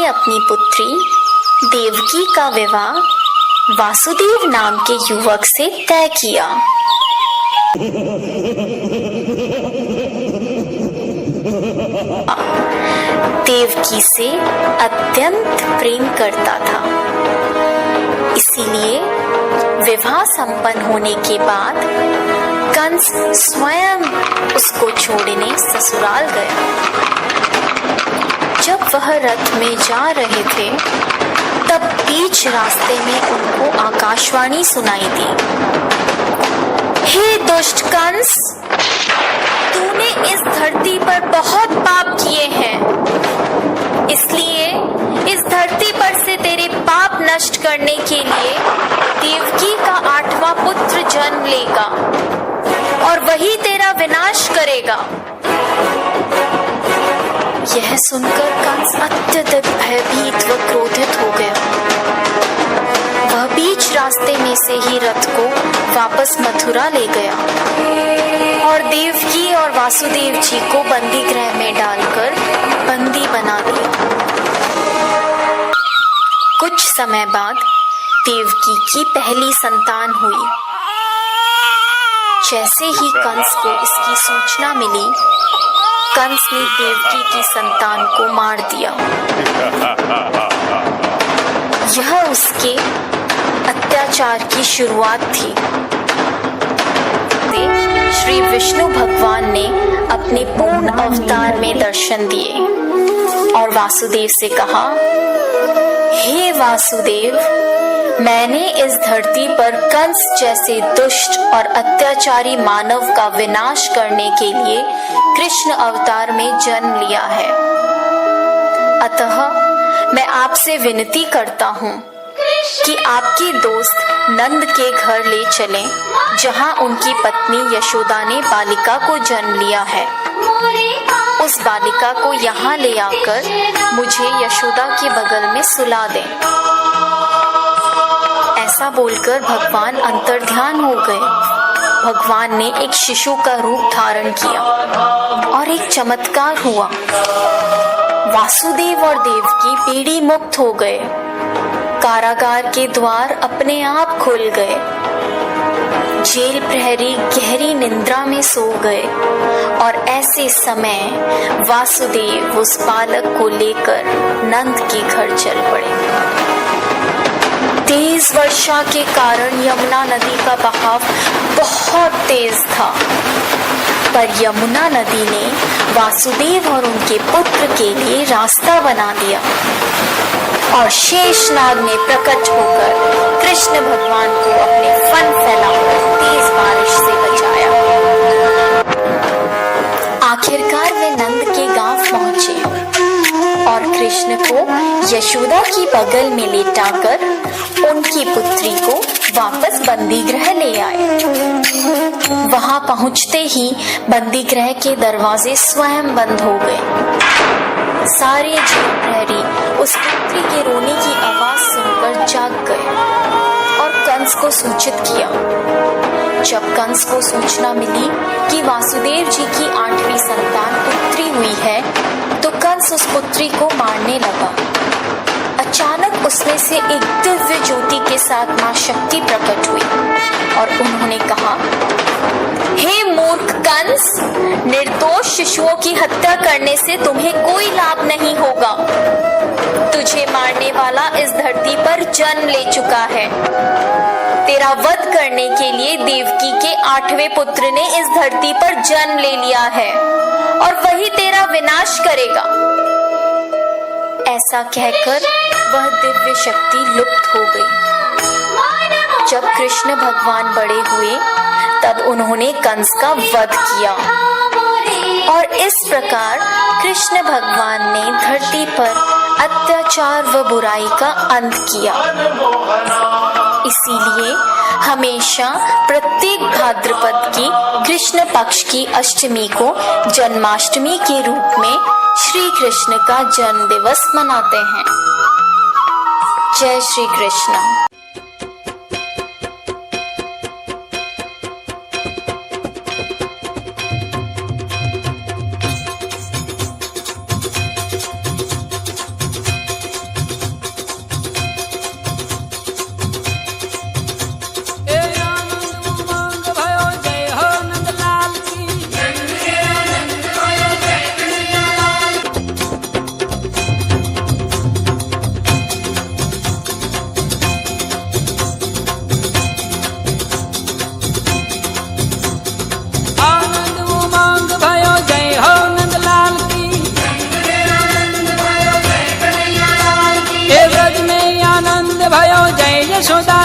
अपनी पुत्री देवकी का विवाह वासुदेव नाम के युवक से तय किया। देवकी से अत्यंत प्रेम करता था, इसीलिए विवाह संपन्न होने के बाद कंस स्वयं उसको छोड़ने ससुराल गया। जब वह रथ में जा रहे थे तब बीच रास्ते में उनको आकाशवाणी सुनाई दी। हे दुष्ट कंस, तूने इस धरती पर बहुत पाप किए हैं, इसलिए इस धरती पर से तेरे पाप नष्ट करने के लिए देवकी का 8वां पुत्र जन्म लेगा और वही तेरा विनाश करेगा। यह सुनकर कंस अत्यधिक भयभीत व क्रोधित हो गया। वह बीच रास्ते में से ही रथ को वापस मथुरा ले गया और देवकी और वासुदेव जी को बंदी गृह में डालकर बंदी बना दिया। कुछ समय बाद देवकी की पहली संतान हुई। जैसे ही कंस को इसकी सूचना मिली, कंस ने देवकी की संतान को मार दिया। यह उसके अत्याचार की शुरुआत थी। श्री विष्णु भगवान ने अपने पूर्ण अवतार में दर्शन दिए और वासुदेव से कहा, हे वासुदेव, मैंने इस धरती पर कंस जैसे दुष्ट और अत्याचारी मानव का विनाश करने के लिए कृष्ण अवतार में जन्म लिया है। अतः मैं आपसे विनती करता हूँ कि आपके दोस्त नंद के घर ले चलें, जहाँ उनकी पत्नी यशोदा ने बालिका को जन्म लिया है। उस बालिका को यहाँ ले आकर मुझे यशोदा के बगल में सुला दें। ऐसा बोलकर भगवान अंतर्ध्यान हो गए। भगवान ने एक शिशु का रूप धारण किया और एक चमत्कार हुआ। वासुदेव और देवकी पीड़ी मुक्त हो गए। कारागार के द्वार अपने आप खुल गए। जेल प्रहरी गहरी निद्रा में सो गए और ऐसे समय वासुदेव उस बालक को लेकर नंद के घर चल पड़े। तेज वर्षा के कारण यमुना नदी का बहाव बहुत तेज था, पर यमुना नदी ने वासुदेव और उनके पुत्र के लिए रास्ता बना दिया और शेषनाग ने प्रकट होकर कृष्ण भगवान को अपने फन फैलाकर तेज बारिश से बचाया। आखिरकार वे नंद के गांव पहुंचे और कृष्ण को यशोदा की बगल में लेटाकर उनकी पुत्री को वापस बंदी गृह ले आए। वहां पहुंचते ही बंदी गृह के दरवाजे स्वयं बंद हो गए। सारे जेल प्रहरी उस पुत्री के रोने की आवाज सुनकर जाग गए और कंस को सूचित किया। जब कंस को सूचना मिली कि वासुदेव जी की 8वीं संतान पुत्री हुई है, तो कंस उस पुत्री को मारने लगा। अचानक उसमें से एक दिव्य ज्योति के साथ मां शक्ति प्रकट हुई और उन्होंने कहा, हे मूर्ख कंस, निर्दोष शिशुओं की हत्या करने से तुम्हें कोई लाभ नहीं होगा। तुझे मारने वाला इस धरती पर जन्म ले चुका है। तेरा वध करने के लिए देवकी के 8वें पुत्र ने इस धरती पर जन्म ले लिया है और वही तेरा विनाश करेगा। ऐसा कहकर वह दिव्य शक्ति लुप्त हो गई। जब कृष्ण भगवान बड़े हुए तब उन्होंने कंस का वध किया और इस प्रकार कृष्ण भगवान ने धरती पर अत्याचार व बुराई का अंत किया। इसीलिए हमेशा प्रत्येक भाद्रपद की कृष्ण पक्ष की अष्टमी को जन्माष्टमी के रूप में श्री कृष्ण का जन्म दिवस मनाते हैं। जय श्री कृष्ण। यशोदा